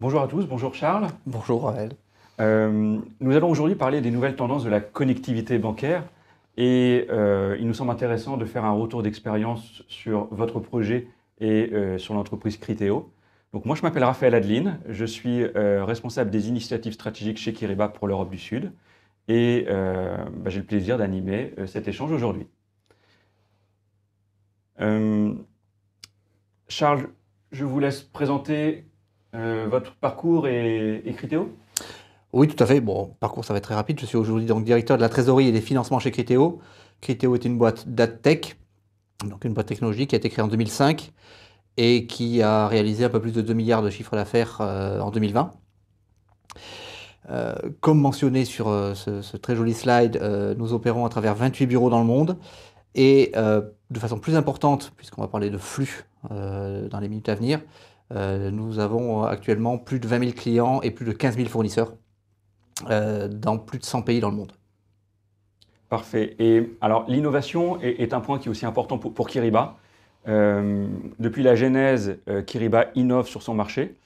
Bonjour à tous, bonjour Charles. Bonjour Raël. Nous allons aujourd'hui parler des nouvelles tendances de la connectivité bancaire et il nous semble intéressant de faire un retour d'expérience sur votre projet et sur l'entreprise Criteo. Donc moi je m'appelle Raphaël Adeline, je suis responsable des initiatives stratégiques chez Kyriba pour l'Europe du Sud et j'ai le plaisir d'animer cet échange aujourd'hui. Charles, je vous laisse présenter votre parcours et Criteo. Oui, tout à fait. Bon, parcours, ça va être très rapide. Je suis aujourd'hui donc directeur de la trésorerie et des financements chez Criteo. Criteo est une boîte d'AdTech, donc une boîte technologique qui a été créée en 2005 et qui a réalisé un peu plus de 2 milliards de chiffre d'affaires en 2020. Comme mentionné sur ce très joli slide, nous opérons à travers 28 bureaux dans le monde et de façon plus importante, puisqu'on va parler de flux dans les minutes à venir, nous avons actuellement plus de 20 000 clients et plus de 15 000 fournisseurs dans plus de 100 pays dans le monde. Parfait. Et alors, l'innovation est un point qui est aussi important pour Kyriba. Depuis la genèse, Kyriba innove sur son marché.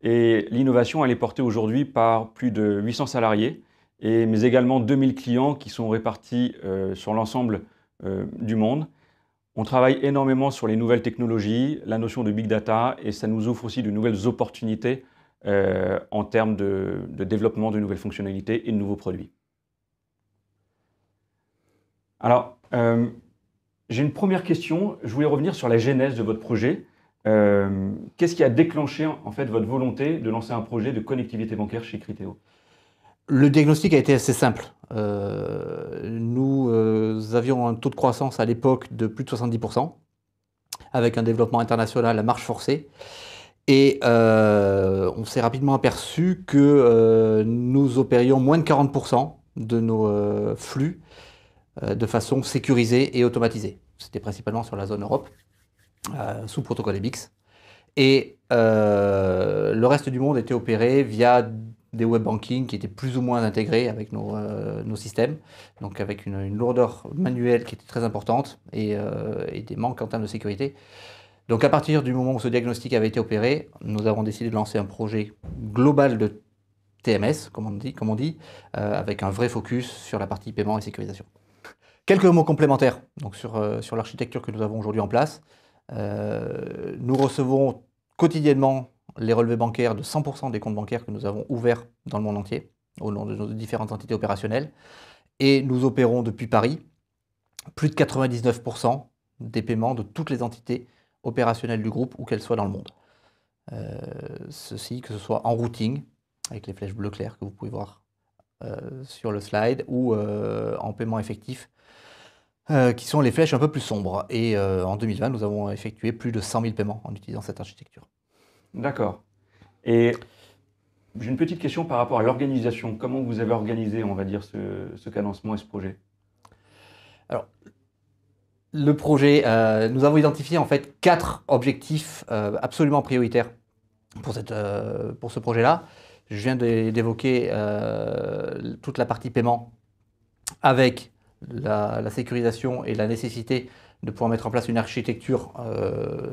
Et l'innovation, elle est portée aujourd'hui par plus de 800 salariés, mais également 2000 clients qui sont répartis sur l'ensemble du monde. On travaille énormément sur les nouvelles technologies, la notion de big data, et ça nous offre aussi de nouvelles opportunités en termes de développement de nouvelles fonctionnalités et de nouveaux produits. Alors, j'ai une première question. Je voulais revenir sur la genèse de votre projet. Qu'est-ce qui a déclenché en fait votre volonté de lancer un projet de connectivité bancaire chez Criteo? Le diagnostic a été assez simple. Nous avions un taux de croissance à l'époque de plus de 70%, avec un développement international à marche forcée. Et on s'est rapidement aperçu que nous opérions moins de 40% de nos flux de façon sécurisée et automatisée. C'était principalement sur la zone Europe, sous protocole EBIX. Et le reste du monde était opéré via des web banking qui étaient plus ou moins intégrés avec nos systèmes, donc avec une lourdeur manuelle qui était très importante et des manques en termes de sécurité. Donc à partir du moment où ce diagnostic avait été opéré, nous avons décidé de lancer un projet global de TMS, comme on dit, avec un vrai focus sur la partie paiement et sécurisation. Quelques mots complémentaires donc sur l'architecture que nous avons aujourd'hui en place. Nous recevons quotidiennement les relevés bancaires de 100% des comptes bancaires que nous avons ouverts dans le monde entier, au nom de nos différentes entités opérationnelles. Et nous opérons depuis Paris plus de 99% des paiements de toutes les entités opérationnelles du groupe, où qu'elles soient dans le monde. Ceci, que ce soit en routing, avec les flèches bleu clair que vous pouvez voir sur le slide, ou en paiement effectif, qui sont les flèches un peu plus sombres. Et en 2020, nous avons effectué plus de 100 000 paiements en utilisant cette architecture. D'accord. Et j'ai une petite question par rapport à l'organisation. Comment vous avez organisé, on va dire, ce cadencement et ce projet? Alors, le projet, nous avons identifié en fait 4 objectifs absolument prioritaires pour ce projet-là. Je viens d'évoquer toute la partie paiement avec la sécurisation et la nécessité de pouvoir mettre en place une architecture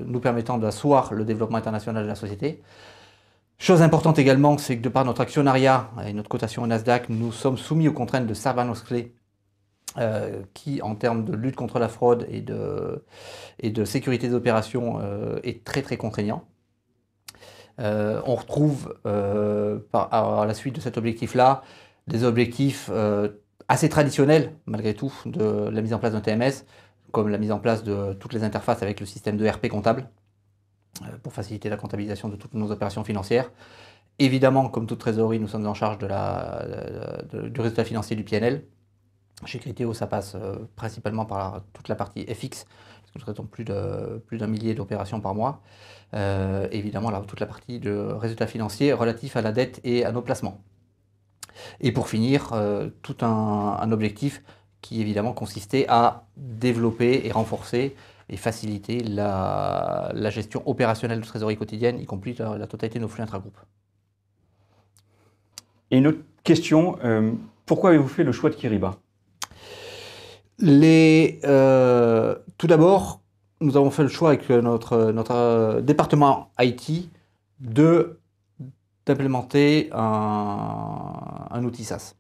nous permettant d'asseoir le développement international de la société. Chose importante également, c'est que de par notre actionnariat et notre cotation au Nasdaq, nous sommes soumis aux contraintes de Sarbanes-Oxley qui, en termes de lutte contre la fraude et de sécurité des opérations, est très très contraignant. On retrouve à la suite de cet objectif-là des objectifs assez traditionnels, malgré tout, de la mise en place d'un TMS, comme la mise en place de toutes les interfaces avec le système de RP comptable, pour faciliter la comptabilisation de toutes nos opérations financières. Évidemment, comme toute trésorerie, nous sommes en charge du résultat financier du PNL. Chez Criteo, ça passe principalement par toute la partie FX, parce que nous traitons plus d'un millier d'opérations par mois. Évidemment, là, toute la partie de résultats financiers relatifs à la dette et à nos placements. Et pour finir, tout un objectif qui évidemment consistait à développer et renforcer et faciliter la gestion opérationnelle de trésorerie quotidienne, y compris la totalité de nos flux intragroupes. Et une autre question, pourquoi avez-vous fait le choix de Kyriba? Tout d'abord, nous avons fait le choix avec notre département IT de d'implémenter un outil SaaS.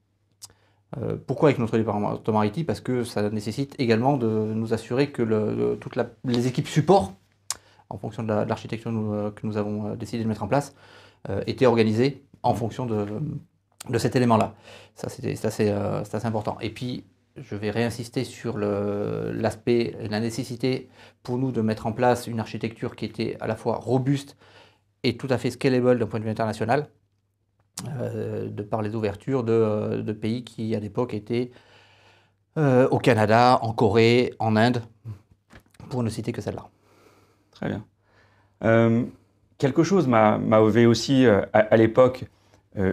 Pourquoi avec notre département IT? Parce que ça nécessite également de nous assurer que toutes les équipes support, en fonction de l'architecture que nous avons décidé de mettre en place, étaient organisées en fonction de cet élément-là. Ça, c'est assez important. Et puis, je vais réinsister sur l'aspect, la nécessité pour nous de mettre en place une architecture qui était à la fois robuste et tout à fait scalable d'un point de vue international, de par les ouvertures de pays qui, à l'époque, étaient au Canada, en Corée, en Inde, pour ne citer que celle-là. Très bien. Quelque chose m'avait aussi, à l'époque,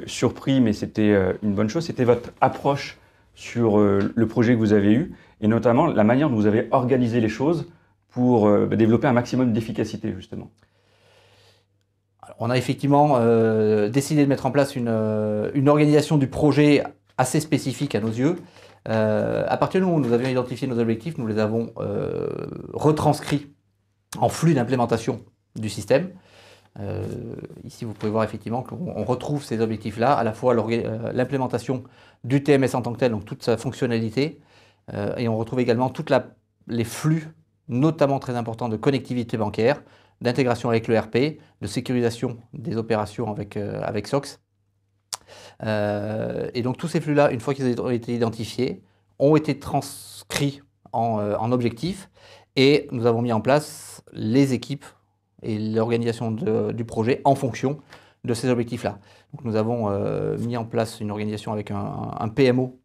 surpris, mais c'était une bonne chose, c'était votre approche sur le projet que vous avez eu, et notamment la manière dont vous avez organisé les choses pour développer un maximum d'efficacité, justement. On a effectivement décidé de mettre en place une organisation du projet assez spécifique à nos yeux. À partir du moment où nous avions identifié nos objectifs, nous les avons retranscrits en flux d'implémentation du système. Ici, vous pouvez voir effectivement qu'on retrouve ces objectifs-là, à la fois l'implémentation du TMS en tant que tel, donc toute sa fonctionnalité, et on retrouve également tous les flux, notamment très importants de connectivité bancaire, d'intégration avec l'ERP, de sécurisation des opérations avec SOX. Et donc tous ces flux-là, une fois qu'ils ont été identifiés, ont été transcrits en objectifs, et nous avons mis en place les équipes et l'organisation du projet en fonction de ces objectifs-là. Donc nous avons mis en place une organisation avec un PMO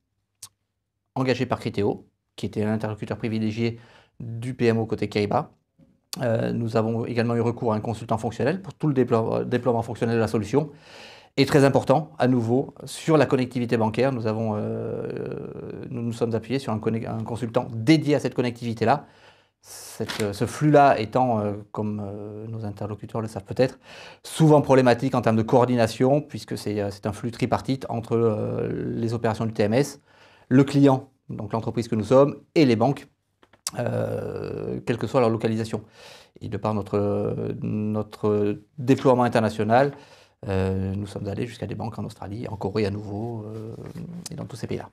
engagé par Criteo, qui était l'interlocuteur privilégié du PMO côté Kyriba. Nous avons également eu recours à un consultant fonctionnel pour tout le déploiement fonctionnel de la solution. Et très important, à nouveau, sur la connectivité bancaire, nous nous sommes appuyés sur un consultant dédié à cette connectivité-là. Ce flux-là étant, comme nos interlocuteurs le savent peut-être, souvent problématique en termes de coordination, puisque c'est un flux tripartite entre les opérations du TMS, le client, donc l'entreprise que nous sommes, et les banques, quelle que soit leur localisation. Et de par notre déploiement international, nous sommes allés jusqu'à des banques en Australie, en Corée à nouveau, et dans tous ces pays-là.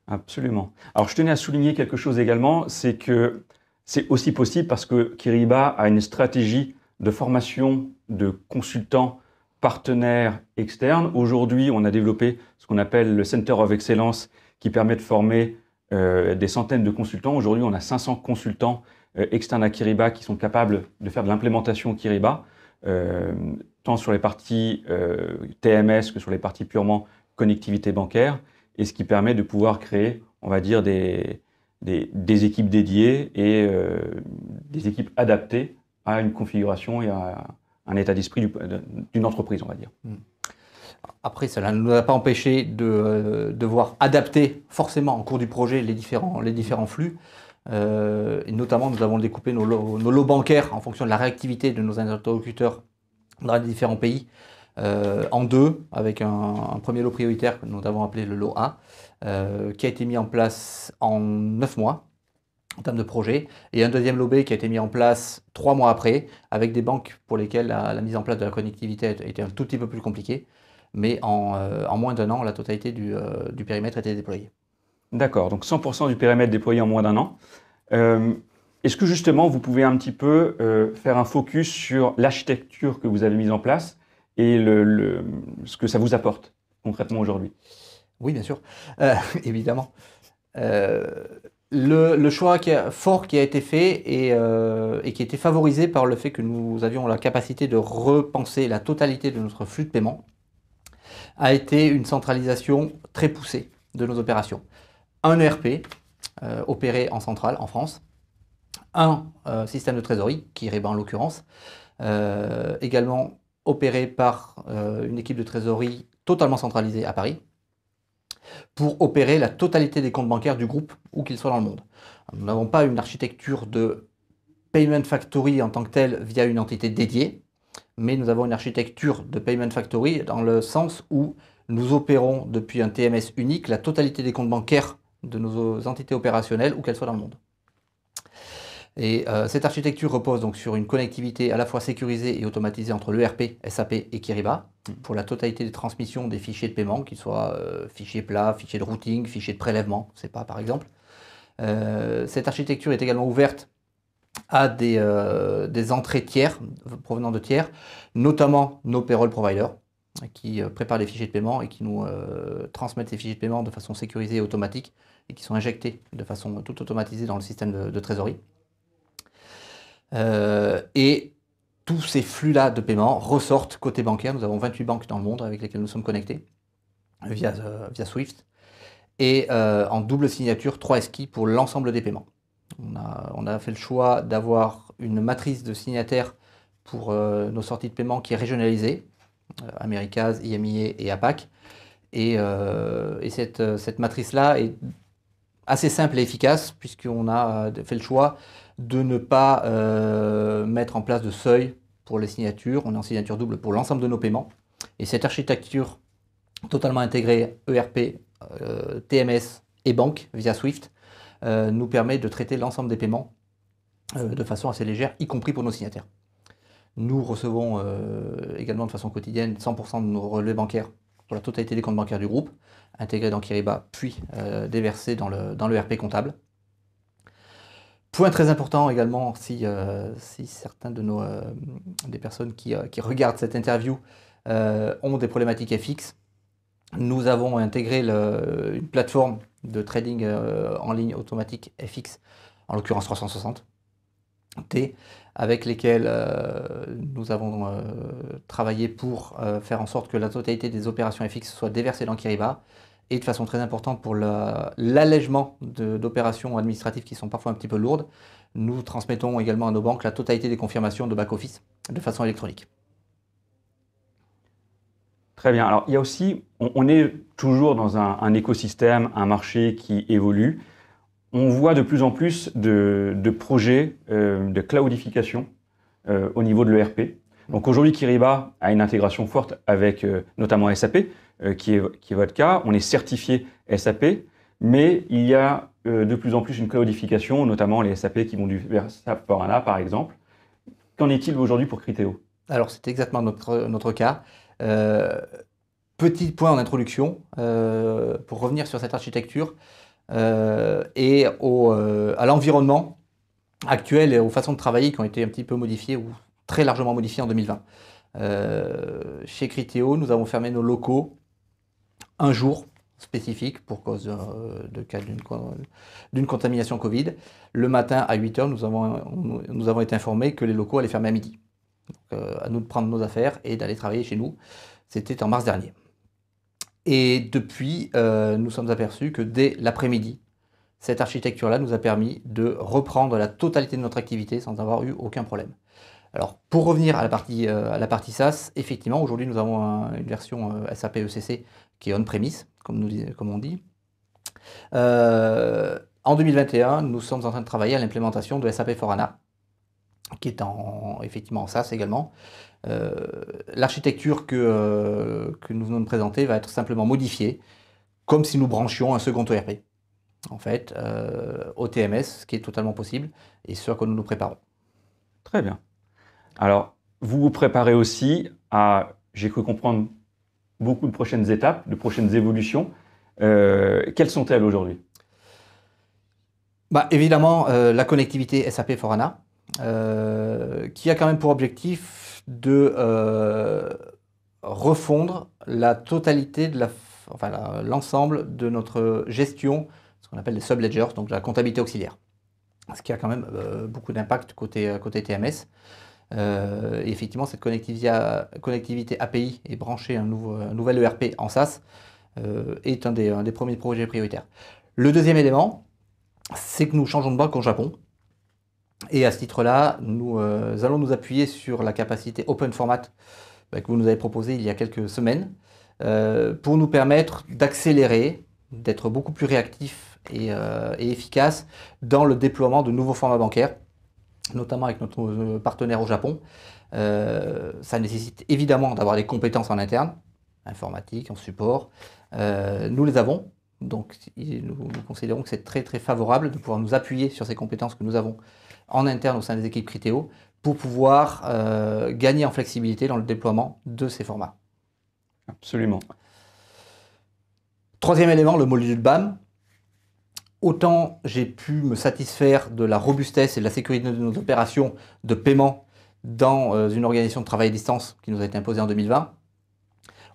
Absolument. Alors je tenais à souligner quelque chose également, c'est que c'est aussi possible parce que Kyriba a une stratégie de formation de consultants partenaires externes. Aujourd'hui, on a développé ce qu'on appelle le Center of Excellence qui permet de former des centaines de consultants. Aujourd'hui, on a 500 consultants externes à Kyriba qui sont capables de faire de l'implémentation Kyriba, tant sur les parties TMS que sur les parties purement connectivité bancaire, et ce qui permet de pouvoir créer, on va dire, des équipes dédiées et des équipes adaptées à une configuration et à un état d'esprit d'une entreprise, on va dire. Après, cela ne nous a pas empêché de devoir adapter forcément en cours du projet les différents flux. Et notamment, nous avons découpé nos lots bancaires en fonction de la réactivité de nos interlocuteurs dans les différents pays en deux, avec un premier lot prioritaire que nous avons appelé le lot A, qui a été mis en place en 9 mois en termes de projet, et un deuxième lot B qui a été mis en place 3 mois après, avec des banques pour lesquelles la mise en place de la connectivité était un tout petit peu plus compliquée, mais en moins d'un an, la totalité du périmètre était déployée. D'accord, donc 100% du périmètre déployé en moins d'un an. Est-ce que justement, vous pouvez un petit peu faire un focus sur l'architecture que vous avez mise en place et ce que ça vous apporte concrètement aujourd'hui? Oui, bien sûr, évidemment. Le choix fort qui a été fait et qui a été favorisé par le fait que nous avions la capacité de repenser la totalité de notre flux de paiement a été une centralisation très poussée de nos opérations. Un ERP opéré en centrale en France, un système de trésorerie, Kyriba en l'occurrence, également opéré par une équipe de trésorerie totalement centralisée à Paris, pour opérer la totalité des comptes bancaires du groupe, où qu'ils soient dans le monde. Nous n'avons pas une architecture de Payment Factory en tant que telle via une entité dédiée, mais nous avons une architecture de Payment Factory dans le sens où nous opérons depuis un TMS unique la totalité des comptes bancaires de nos entités opérationnelles, où qu'elles soient dans le monde. Et cette architecture repose donc sur une connectivité à la fois sécurisée et automatisée entre l'ERP, SAP et Kyriba pour la totalité des transmissions des fichiers de paiement, qu'ils soient fichiers plats, fichiers de routing, fichiers de prélèvement, c'est pas par exemple. Cette architecture est également ouverte à des entrées tiers, provenant de tiers, notamment nos payroll providers, qui préparent les fichiers de paiement et qui nous transmettent ces fichiers de paiement de façon sécurisée et automatique, et qui sont injectés de façon tout automatisée dans le système de trésorerie. Et tous ces flux-là de paiement ressortent côté bancaire. Nous avons 28 banques dans le monde avec lesquelles nous sommes connectés via Swift. Et en double signature, 3 SKI pour l'ensemble des paiements. On a fait le choix d'avoir une matrice de signataires pour nos sorties de paiement qui est régionalisée, Americas, IMIA et APAC. Et cette matrice-là est assez simple et efficace puisqu'on a fait le choix de ne pas mettre en place de seuil pour les signatures. On est en signature double pour l'ensemble de nos paiements. Et cette architecture totalement intégrée ERP, TMS et banque via Swift nous permet de traiter l'ensemble des paiements de façon assez légère, y compris pour nos signataires. Nous recevons également de façon quotidienne 100% de nos relevés bancaires pour la totalité des comptes bancaires du groupe, intégrés dans Kyriba, puis déversés dans le RP comptable. Point très important également, si certains des personnes qui regardent cette interview ont des problématiques FX, nous avons intégré une plateforme de trading en ligne automatique FX, en l'occurrence 360T, avec lesquels nous avons travaillé pour faire en sorte que la totalité des opérations FX soit déversée dans Kyriba, et de façon très importante pour l'allègement d'opérations administratives qui sont parfois un petit peu lourdes, nous transmettons également à nos banques la totalité des confirmations de back-office de façon électronique. Très bien. Alors, il y a aussi, on est toujours dans un écosystème, un marché qui évolue. On voit de plus en plus de projets de cloudification au niveau de l'ERP. Donc aujourd'hui, Kyriba a une intégration forte avec notamment SAP, qui est votre cas. On est certifié SAP, mais il y a de plus en plus une cloudification, notamment les SAP qui vont vers SAP S/4HANA par exemple. Qu'en est-il aujourd'hui pour Criteo? Alors c'est exactement notre cas. Petit point en introduction, pour revenir sur cette architecture et à l'environnement actuel et aux façons de travailler qui ont été un petit peu modifiées ou très largement modifiées en 2020. Chez Criteo, nous avons fermé nos locaux un jour spécifique pour cause de cas d'une contamination Covid. Le matin à 8 h, nous avons été informés que les locaux allaient fermer à midi. Donc, à nous de prendre nos affaires et d'aller travailler chez nous. C'était en mars dernier. Et depuis, nous sommes aperçus que dès l'après-midi, cette architecture-là nous a permis de reprendre la totalité de notre activité sans avoir eu aucun problème. Alors, pour revenir à la partie SaaS, effectivement, aujourd'hui, nous avons une version SAP ECC qui est on-premise, comme on dit. En 2021, nous sommes en train de travailler à l'implémentation de SAP S/4HANA, qui est effectivement en SaaS également. L'architecture que nous venons de présenter va être simplement modifiée, comme si nous branchions un second ERP, en fait, au TMS, ce qui est totalement possible, et ce à quoi nous nous préparons. Très bien. Alors, vous vous préparez aussi à, j'ai cru comprendre, beaucoup de prochaines étapes, de prochaines évolutions. Quelles sont-elles aujourd'hui? Évidemment, la connectivité SAP S/4HANA, qui a quand même pour objectif de refondre la totalité de l'ensemble de notre gestion, ce qu'on appelle les sub-ledgers, donc la comptabilité auxiliaire. Ce qui a quand même beaucoup d'impact côté TMS. Et effectivement, cette connectivité API et brancher un nouvel ERP en SaaS est un des premiers projets prioritaires. Le deuxième élément, c'est que nous changeons de banque au Japon. Et à ce titre-là, nous allons nous appuyer sur la capacité open format que vous nous avez proposée il y a quelques semaines pour nous permettre d'accélérer, d'être beaucoup plus réactifs et efficaces dans le déploiement de nouveaux formats bancaires, notamment avec notre partenaire au Japon. Ça nécessite évidemment d'avoir des compétences en interne, informatique, en support. Nous les avons, donc nous considérons que c'est très très favorable de pouvoir nous appuyer sur ces compétences que nous avons en interne au sein des équipes Criteo pour pouvoir gagner en flexibilité dans le déploiement de ces formats. Absolument. Troisième élément, le module BAM. Autant j'ai pu me satisfaire de la robustesse et de la sécurité de nos opérations de paiement dans une organisation de travail à distance qui nous a été imposée en 2020,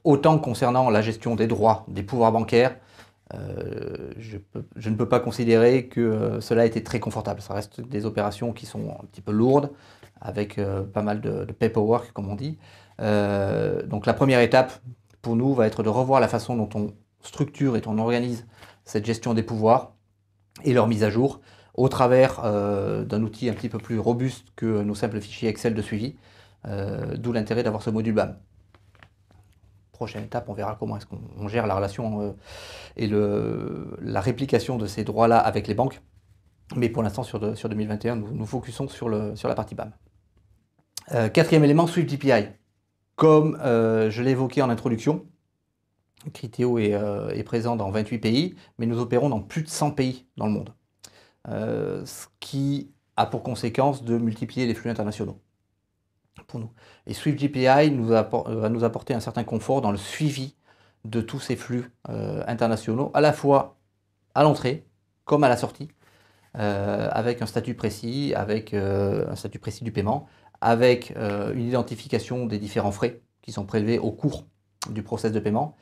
autant concernant la gestion des droits, des pouvoirs bancaires, je ne peux pas considérer que cela a été très confortable. Ça reste des opérations qui sont un petit peu lourdes, avec pas mal de paperwork, comme on dit. Donc la première étape pour nous va être de revoir la façon dont on structure et dont on organise cette gestion des pouvoirs et leur mise à jour au travers d'un outil un petit peu plus robuste que nos simples fichiers Excel de suivi, d'où l'intérêt d'avoir ce module BAM. Prochaine étape, on verra comment est-ce qu'on gère la relation et la réplication de ces droits-là avec les banques. Mais pour l'instant, sur 2021, nous focusons sur la partie BAM. Quatrième élément, Swift GPI. Comme je l'ai évoqué en introduction, Criteo est présent dans 28 pays, mais nous opérons dans plus de 100 pays dans le monde. Ce qui a pour conséquence de multiplier les flux internationaux pour nous. Et Swift GPI va nous apporter un certain confort dans le suivi de tous ces flux internationaux, à la fois à l'entrée comme à la sortie, avec un statut précis, avec un statut précis du paiement, avec une identification des différents frais qui sont prélevés au cours du process de paiement.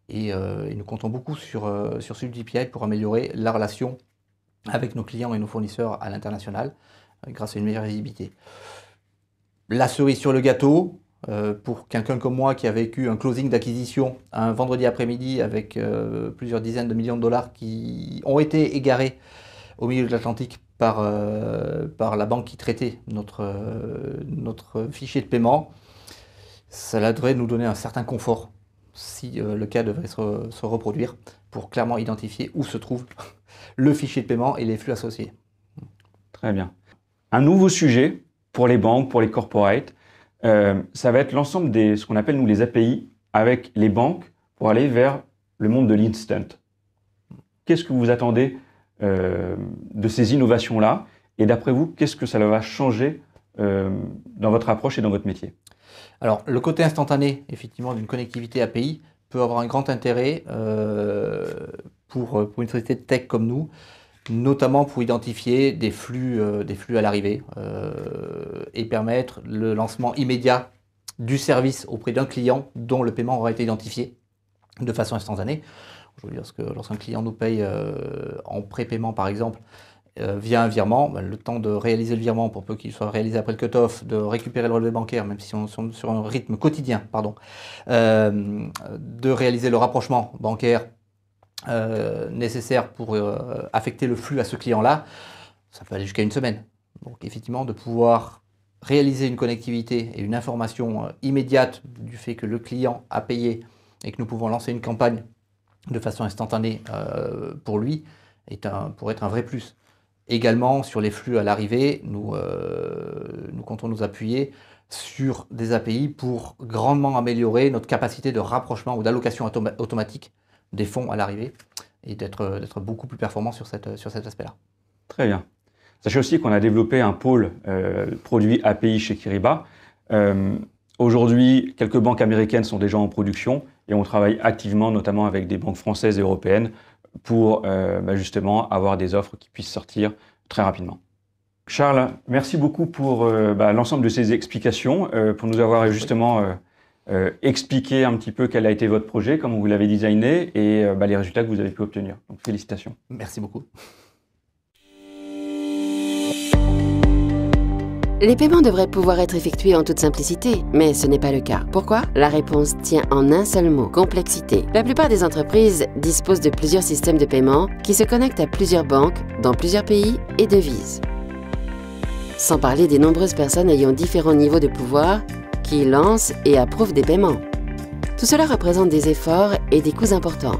Et nous comptons beaucoup sur Swift GPI pour améliorer la relation avec nos clients et nos fournisseurs à l'international, grâce à une meilleure visibilité. La cerise sur le gâteau, pour quelqu'un comme moi qui a vécu un closing d'acquisition un vendredi après-midi avec plusieurs dizaines de millions de dollars qui ont été égarés au milieu de l'Atlantique par la banque qui traitait notre fichier de paiement, cela devrait nous donner un certain confort si le cas devrait se reproduire, pour clairement identifier où se trouve le fichier de paiement et les flux associés. Très bien. Un nouveau sujet pour les banques, pour les corporates, ça va être l'ensemble des, ce qu'on appelle nous les API avec les banques pour aller vers le monde de l'instant. Qu'est-ce que vous attendez de ces innovations-là? Et d'après vous, qu'est-ce que ça va changer dans votre approche et dans votre métier? Alors, le côté instantané, effectivement, d'une connectivité API peut avoir un grand intérêt pour une société de tech comme nous, notamment pour identifier des flux à l'arrivée et permettre le lancement immédiat du service auprès d'un client dont le paiement aura été identifié de façon instantanée. Je veux dire, lorsqu'un client nous paye en prépaiement, par exemple, via un virement, le temps de réaliser le virement, pour peu qu'il soit réalisé après le cut-off, de récupérer le relevé bancaire, même si on est sur un rythme quotidien, de réaliser le rapprochement bancaire nécessaire pour affecter le flux à ce client-là, ça peut aller jusqu'à une semaine. Donc effectivement, de pouvoir réaliser une connectivité et une information immédiate du fait que le client a payé et que nous pouvons lancer une campagne de façon instantanée pour lui, pourrait être un vrai plus. Également, sur les flux à l'arrivée, nous comptons nous appuyer sur des API pour grandement améliorer notre capacité de rapprochement ou d'allocation automatique des fonds à l'arrivée et d'être beaucoup plus performant sur cet aspect-là. Très bien. Sachez aussi qu'on a développé un pôle produit API chez Kyriba. Aujourd'hui, quelques banques américaines sont déjà en production et on travaille activement, notamment avec des banques françaises et européennes, pour justement avoir des offres qui puissent sortir très rapidement. Charles, merci beaucoup pour l'ensemble de ces explications, pour nous avoir justement expliqué un petit peu quel a été votre projet, comment vous l'avez designé et les résultats que vous avez pu obtenir. Donc félicitations. Merci beaucoup. Les paiements devraient pouvoir être effectués en toute simplicité, mais ce n'est pas le cas. Pourquoi? La réponse tient en un seul mot, complexité. La plupart des entreprises disposent de plusieurs systèmes de paiement qui se connectent à plusieurs banques dans plusieurs pays et devises. Sans parler des nombreuses personnes ayant différents niveaux de pouvoir qui lancent et approuvent des paiements. Tout cela représente des efforts et des coûts importants.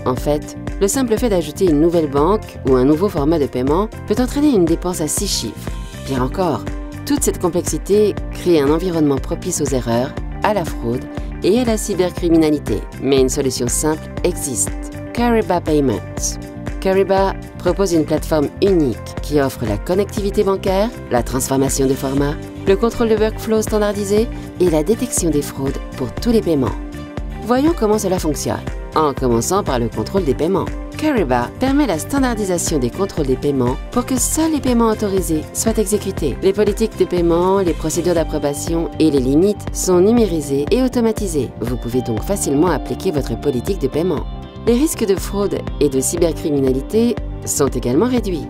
En fait, le simple fait d'ajouter une nouvelle banque ou un nouveau format de paiement peut entraîner une dépense à 6 chiffres. Pire encore, toute cette complexité crée un environnement propice aux erreurs, à la fraude et à la cybercriminalité. Mais une solution simple existe. Kyriba Payments. Kyriba propose une plateforme unique qui offre la connectivité bancaire, la transformation de format, le contrôle de workflow standardisé et la détection des fraudes pour tous les paiements. Voyons comment cela fonctionne, en commençant par le contrôle des paiements. Kyriba permet la standardisation des contrôles des paiements pour que seuls les paiements autorisés soient exécutés. Les politiques de paiement, les procédures d'approbation et les limites sont numérisées et automatisées. Vous pouvez donc facilement appliquer votre politique de paiement. Les risques de fraude et de cybercriminalité sont également réduits.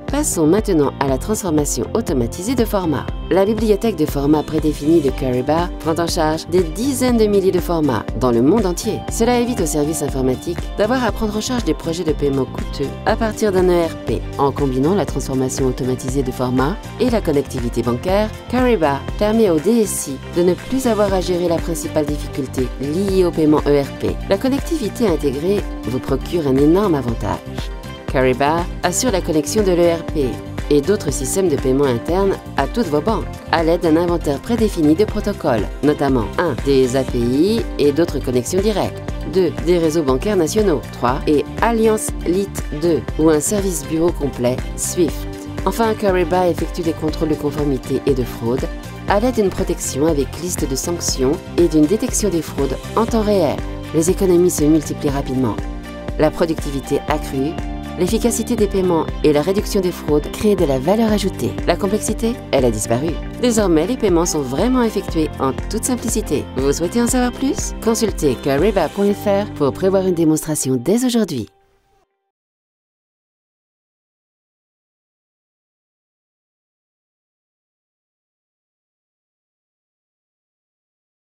Passons maintenant à la transformation automatisée de formats. La bibliothèque de formats prédéfinie de Kyriba prend en charge des dizaines de milliers de formats dans le monde entier. Cela évite aux services informatiques d'avoir à prendre en charge des projets de paiement coûteux à partir d'un ERP. En combinant la transformation automatisée de formats et la connectivité bancaire, Kyriba permet au DSI de ne plus avoir à gérer la principale difficulté liée au paiement ERP. La connectivité intégrée vous procure un énorme avantage. Kyriba assure la connexion de l'ERP et d'autres systèmes de paiement internes à toutes vos banques, à l'aide d'un inventaire prédéfini de protocoles, notamment 1. Des API et d'autres connexions directes, 2. Des réseaux bancaires nationaux, 3. Et Alliance LIT 2 ou un service bureau complet SWIFT. Enfin, Kyriba effectue des contrôles de conformité et de fraude à l'aide d'une protection avec liste de sanctions et d'une détection des fraudes en temps réel. Les économies se multiplient rapidement. La productivité accrue, l'efficacité des paiements et la réduction des fraudes créent de la valeur ajoutée. La complexité, elle a disparu. Désormais, les paiements sont vraiment effectués en toute simplicité. Vous souhaitez en savoir plus? Consultez kyriba.fr pour prévoir une démonstration dès aujourd'hui.